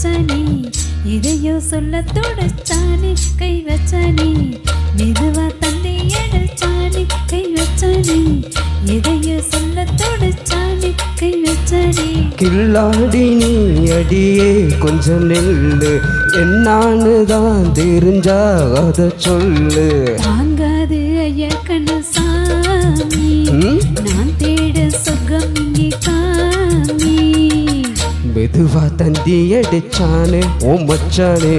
வச்சானே இதையோ சொல்ல துடிச்சானே கை வச்சானே மெதுவா தந்தை அடிச்சானே கை வச்சானே இதையோ சொல்ல துடிச்சானே கை வச்சானே கில்லாடி நீ அடியே கொஞ்சம் நெல்லு என்னான்னு தான் தெரிஞ்சா அத சொல்லு தாங்காது ஐயா கண்ணு சாமி நான் தேட சுகம் இங்கே காமி மெதுவா தந்தி அடிச்சானே ஓ மச்சானே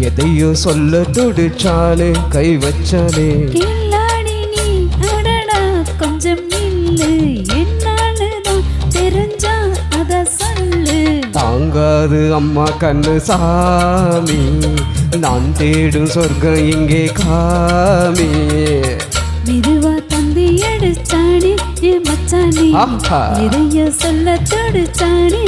எதையோ சொல்ல துடிச்சானே கை வச்சானே கில்லாடி நீ அடடா கொஞ்சம் நில்லு என்னாலதான் தெரிஞ்சா அத சொல்லு தாங்காது அம்மா கண்ணு சாமி நான் தேடும் சொர்க்கம் இங்கே காமி மெதுவா தந்தி அடிச்சானே என் மச்சானே ஆஹா. இதைய சொல்ல துடிச்சானே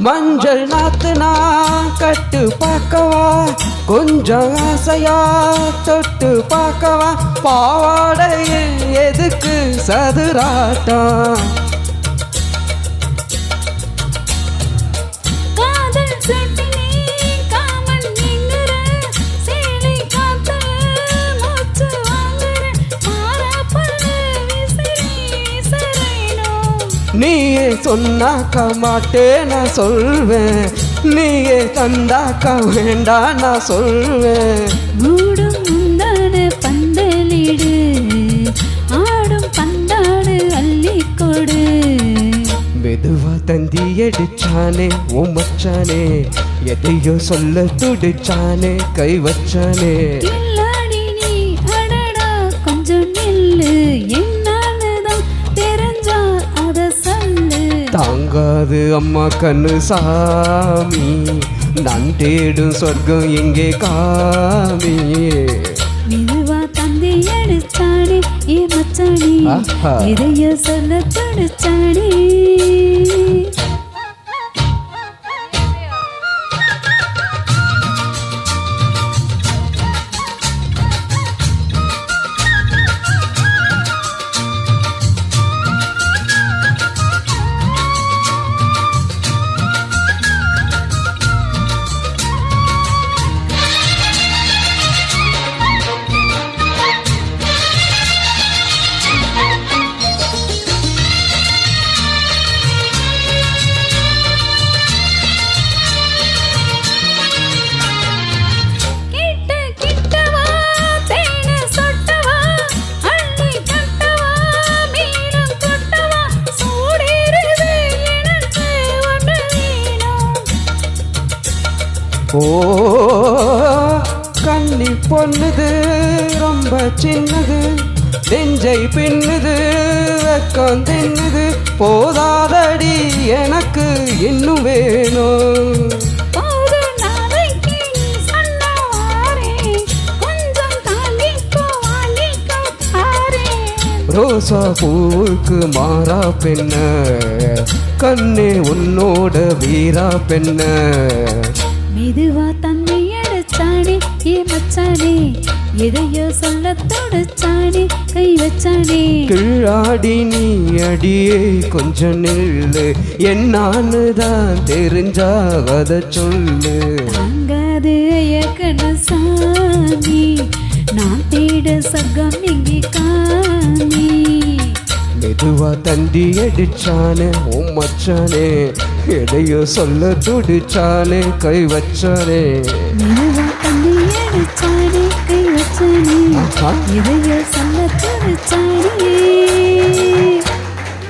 மஞ்சள் நாத்துனா கட்டு பார்க்கவா கொஞ்சம் ஆசையா தொட்டு பார்க்கவா பாவாடையில் எதுக்கு சதுராட்டம் காதல் சுட்டினே காமல் நீங்குற சேலை காத்து மூச்சு வாங்குற மாறாப்பண்ணு விசிறேனோ நீயே சொன்னாக்க மாட்டேன் நான் சொல்வேன் நீயே தந்தாக்க வேண்டாம் நான் சொல்வேன் மூடும் முந்தான பந்தலிடு ஆடும் பந்தாடு அள்ளிக்கொடு மெதுவா தந்தி அடிச்சானே ஓ மச்சானே எதையோ சொல்ல துடிச்சானே கை வச்சானே கில்லாடி நீ அடடா கொஞ்சம் நில்லு என்னாலதான் தெரிஞ்சா அத சொல்லு தாங்காது அம்மா கண்ணு சாமி நான் தேடும் சொர்க்கம் எங்கே காமி மெதுவா தந்தி அடிச்சானே ஏ மச்சானே ஆஹா. இதைய சொல்ல துடிச்சானே கிட்ட கிட்டவா தேன சொட்டவா அள்ளி கட்டவா மீனம் கொட்டவா சூடேறுது எனக்கு ஒன்று வேணும் ஓ கண்ணி பொண்ணுது ரொம்ப சின்னது நெஞ்சை பின்னுது வெக்கம் தின்னுது போதாதடி எனக்கு இன்னும் வேணும் போது நாளைக்கு நீ சொன்னாரே கொஞ்சம் தாண்டிக்கோ வாண்டிக்கோ பாரே ரோசா பூவுக்கு மாறா பெண்ண கண்ணே உன்னோட வீரா பெண்ண மெதுவா தந்தை அடிச்சானே ஏ மச்சானே எதையோ சொல்ல துடிச்சானே கை வச்சானே கிழாடி நீ அடியே கொஞ்சம் நில்லு என்னான்னு தான் தெரிஞ்சா அத சொல்லு தாங்காது ஐயக்கண்ண சாமி நான் தேட சகம் இங்கே காமி மெதுவா தந்தி அடிச்சானே ஓ மச்சானே எதையோ சொல்ல துடிச்சானே கை வச்சானே மெதுவா தந்தை அடிச்சானே கை வச்சானே ஆஹா. எதையோ சொல்ல